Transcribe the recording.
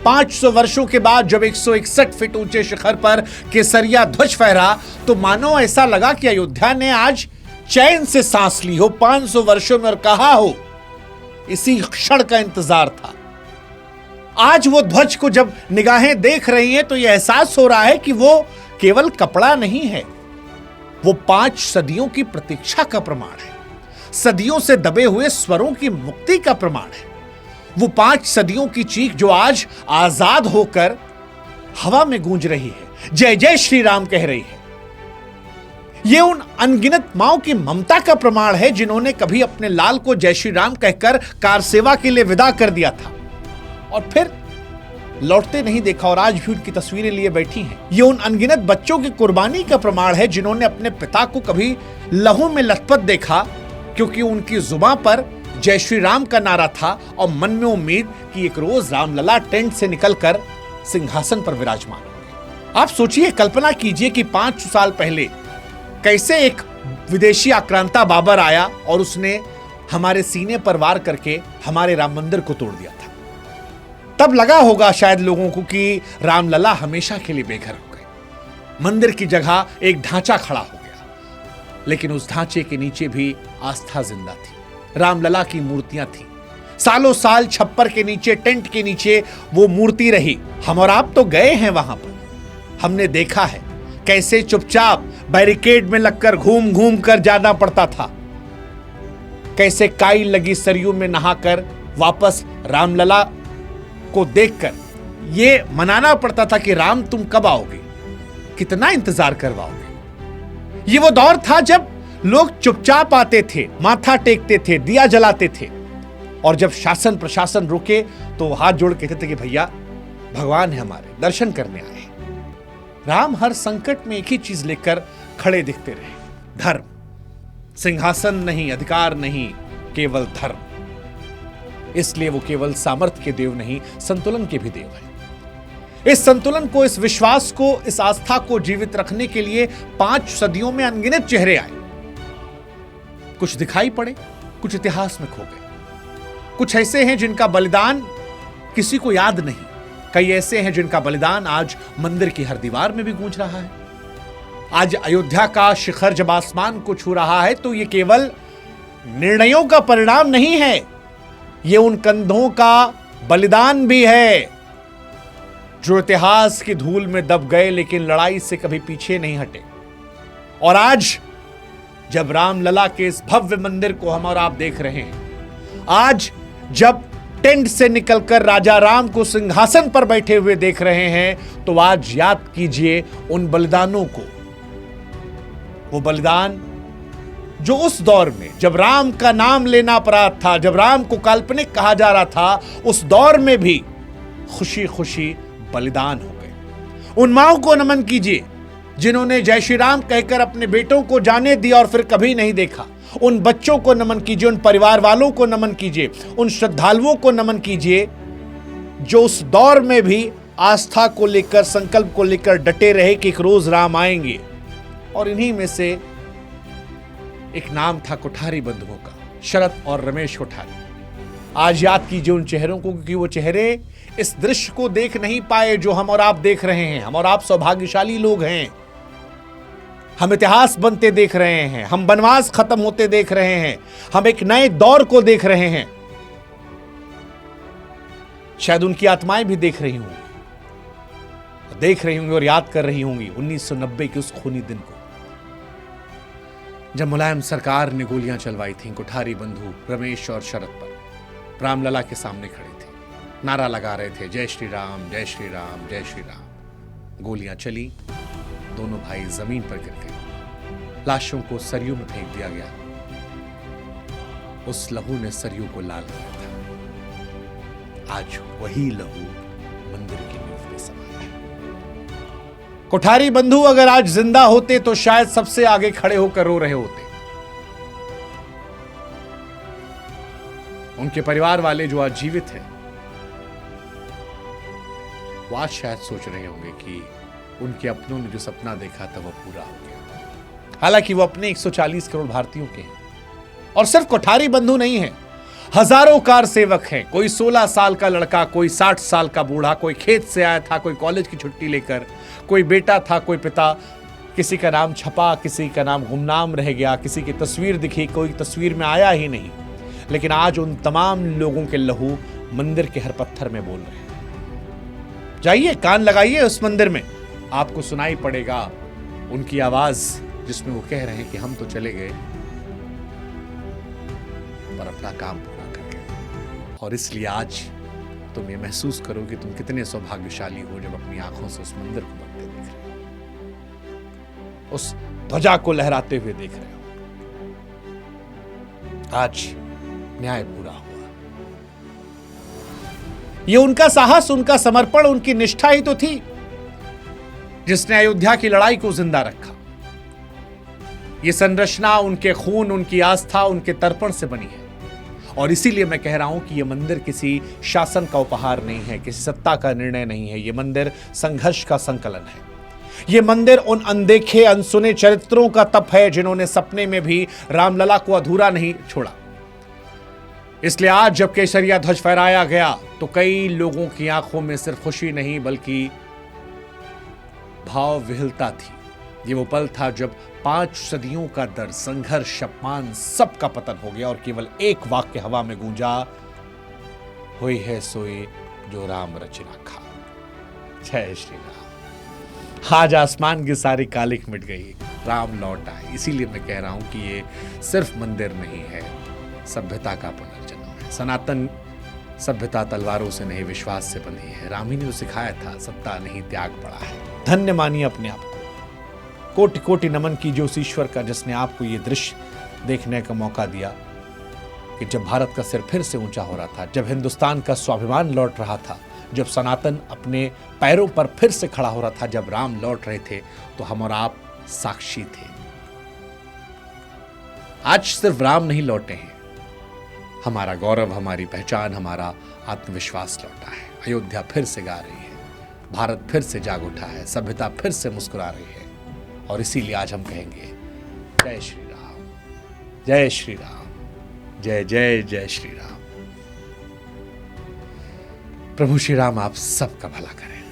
500 वर्षों के बाद जब 161 फीट ऊंचे शिखर पर केसरिया ध्वज फहरा तो मानो ऐसा लगा कि अयोध्या ने आज चैन से सांस ली हो 500 वर्षों में, और कहा हो इसी क्षण का इंतजार था। आज वो ध्वज को जब निगाहें देख रही हैं तो यह एहसास हो रहा है कि वो केवल कपड़ा नहीं है, वो 5 सदियों की प्रतीक्षा का प्रमाण है, सदियों से दबे हुए स्वरों की मुक्ति का प्रमाण है। वो 5 सदियों की चीख जो आज आजाद होकर हवा में गूंज रही है, जय जय श्री राम कह रही है। ये उन अनगिनत माओं की ममता का प्रमाण है जिन्होंने कभी अपने लाल को जय श्री राम कहकर कार सेवा के लिए विदा कर दिया था और फिर लौटते नहीं देखा, और आज भी उनकी तस्वीरें लिए बैठी हैं। ये उन अनगिनत बच्चों की कुर्बानी का प्रमाण है जिन्होंने अपने पिता को कभी लहू में लथपथ देखा, क्योंकि उनकी जुबान पर जय श्री राम का नारा था और मन में उम्मीद कि एक रोज रामलला टेंट से निकलकर सिंहासन पर विराजमान होंगे। आप सोचिए, कल्पना कीजिए कि 5 साल पहले कैसे एक विदेशी आक्रांता बाबर आया और उसने हमारे सीने पर वार करके हमारे राम मंदिर को तोड़ दिया था। तब लगा होगा शायद लोगों को कि रामलला हमेशा के लिए बेघर हो गए। मंदिर की जगह एक ढांचा खड़ा हो गया, लेकिन उस ढांचे के नीचे भी आस्था जिंदा थी, रामलला की मूर्तियां थी। सालों साल छप्पर के नीचे, टेंट के नीचे वो मूर्ति रही। हम और आप तो गए हैं वहां पर, हमने देखा है कैसे चुपचाप बैरिकेड में लगकर घूम घूम कर जाना पड़ता था, कैसे काई लगी सरयू में नहाकर वापस रामलला को देखकर ये मनाना पड़ता था कि राम तुम कब आओगे, कितना इंतजार करवाओगे। ये वो दौर था जब लोग चुपचाप आते थे, माथा टेकते थे, दिया जलाते थे, और जब शासन प्रशासन रुके तो हाथ जोड़ कहते थे कि भैया भगवान है हमारे, दर्शन करने आए हैं। राम हर संकट में एक ही चीज लेकर खड़े दिखते रहे, धर्म। सिंहासन नहीं, अधिकार नहीं, केवल धर्म। इसलिए वो केवल सामर्थ्य के देव नहीं, संतुलन के भी देव है। इस संतुलन को, इस विश्वास को, इस आस्था को जीवित रखने के लिए 5 सदियों में अनगिनत चेहरे आए। कुछ दिखाई पड़े, कुछ इतिहास में खो गए। कुछ ऐसे हैं जिनका बलिदान किसी को याद नहीं, कई ऐसे हैं जिनका बलिदान आज मंदिर की हर दीवार में भी गूंज रहा है। आज अयोध्या का शिखर जब आसमान को छू रहा है तो ये केवल निर्णयों का परिणाम नहीं है, ये उन कंधों का बलिदान भी है जो इतिहास की धूल में दब गए लेकिन लड़ाई से कभी पीछे नहीं हटे। और आज जब रामलला के इस भव्य मंदिर को हम और आप देख रहे हैं, आज जब टेंट से निकलकर राजा राम को सिंहासन पर बैठे हुए देख रहे हैं, तो आज याद कीजिए उन बलिदानों को। वो बलिदान जो उस दौर में जब राम का नाम लेना अपराध था, जब राम को काल्पनिक कहा जा रहा था, उस दौर में भी खुशी खुशी बलिदान हो गए। उन माओं को नमन कीजिए जिन्होंने जय श्री राम कहकर अपने बेटों को जाने दिया और फिर कभी नहीं देखा। उन बच्चों को नमन कीजिए, उन परिवार वालों को नमन कीजिए, उन श्रद्धालुओं को नमन कीजिए जो उस दौर में भी आस्था को लेकर, संकल्प को लेकर डटे रहे कि एक रोज राम आएंगे। और इन्हीं में से एक नाम था कोठारी बंधुओं का, शरद और रमेश कोठारी। आज याद कीजिए उन चेहरों को, क्योंकि वो चेहरे इस दृश्य को देख नहीं पाए जो हम और आप देख रहे हैं। हम और आप सौभाग्यशाली लोग हैं, हम इतिहास बनते देख रहे हैं, हम वनवास खत्म होते देख रहे हैं, हम एक नए दौर को देख रहे हैं। शायद उनकी आत्माएं भी देख रही होंगी और याद कर रही होंगी 1990 के उस खूनी दिन को, जब मुलायम सरकार ने गोलियां चलवाई थीं कोठारी बंधु रमेश और शरद पर। रामलला के सामने खड़े थे, नारा लगा रहे थे, जय श्री राम, जय श्री राम, जय श्री राम। गोलियां चली, दोनों भाई जमीन पर गिर गए, लाशों को सरयू में फेंक दिया गया। उस लहू ने सरयू को लाल किया था। आज वही लहू मंदिर की नींव में समा है। कोठारी बंधु अगर आज जिंदा होते तो शायद सबसे आगे खड़े होकर रो रहे होते। उनके परिवार वाले जो आज जीवित हैं, वो आज शायद सोच रहे होंगे कि उनके अपनों ने जो सपना देखा था वो पूरा हो गया। हालांकि वो अपने 140 करोड़ भारतीयों के हैं, और सिर्फ कोठारी बंधु नहीं है, हजारों कार सेवक हैं, कोई 16 साल का लड़का, कोई 60 साल का बूढ़ा, कोई खेत से आया था, कोई कॉलेज की छुट्टी लेकर, कोई बेटा था, कोई पिता, किसी का नाम छपा, किसी का नाम गुमनाम रह गया, किसी की तस्वीर दिखी, कोई तस्वीर में आया ही नहीं। लेकिन आज उन तमाम लोगों के लहू मंदिर के हर पत्थर में बोल रहे हैं। जाइए, कान लगाइए उस मंदिर में, आपको सुनाई पड़ेगा उनकी आवाज, जिसमें वो कह रहे हैं कि हम तो चले गए पर अपना काम पूरा करके। और इसलिए आज तुम ये महसूस करो कि तुम कितने सौभाग्यशाली हो जब अपनी आंखों से उस मंदिर को बनते देख रहे हो, उस ध्वजा को लहराते हुए देख रहे हो। आज न्याय पूरा हुआ। ये उनका साहस, उनका समर्पण, उनकी निष्ठा ही तो थी जिसने अयोध्या की लड़ाई को जिंदा रखा। ये संरचना उनके खून, उनकी आस्था, उनके तर्पण से बनी है। और इसीलिए मैं कह रहा हूं कि यह मंदिर किसी शासन का उपहार नहीं है, किसी सत्ता का निर्णय नहीं है। यह मंदिर संघर्ष का संकलन है। यह मंदिर उन अनदेखे, अनसुने चरित्रों का तप है जिन्होंने सपने में भी रामलला को अधूरा नहीं छोड़ा। इसलिए आज जब केसरिया ध्वज फहराया गया तो कई लोगों की आंखों में सिर्फ खुशी नहीं बल्कि भाव विहलता थी। ये वो पल था जब 5 सदियों का दर्द, संघर्ष, अपमान, सब का पतन हो गया और केवल एक वाक्य हवा में गूंजा, हुई है सोई जो राम रच रखा। जय श्री राम। आज आसमान की सारी कालिक मिट गई, राम लौट आए। इसीलिए मैं कह रहा हूं कि ये सिर्फ मंदिर नहीं है, सभ्यता का पुनर्जन्म है। सनातन सभ्यता तलवारों से नहीं, विश्वास से बंधी है। राम ही ने तो सिखाया था, सत्ता नहीं त्याग बड़ा है। धन्य मानिए अपने आप को, कोटि कोटि नमन कीजिए उस ईश्वर का जिसने आपको ये दृश्य देखने का मौका दिया कि जब भारत का सिर फिर से ऊंचा हो रहा था, जब हिंदुस्तान का स्वाभिमान लौट रहा था, जब सनातन अपने पैरों पर फिर से खड़ा हो रहा था, जब राम लौट रहे थे, तो हम और आप साक्षी थे। आज सिर्फ राम नहीं लौटे हैं, हमारा गौरव, हमारी पहचान, हमारा आत्मविश्वास लौटा है। अयोध्या फिर से गा रही है, भारत फिर से जाग उठा है, सभ्यता फिर से मुस्कुरा रही है। और इसीलिए आज हम कहेंगे जय श्री राम, जय श्री राम, जय जय जय श्री राम। प्रभु श्री राम आप सबका भला करें।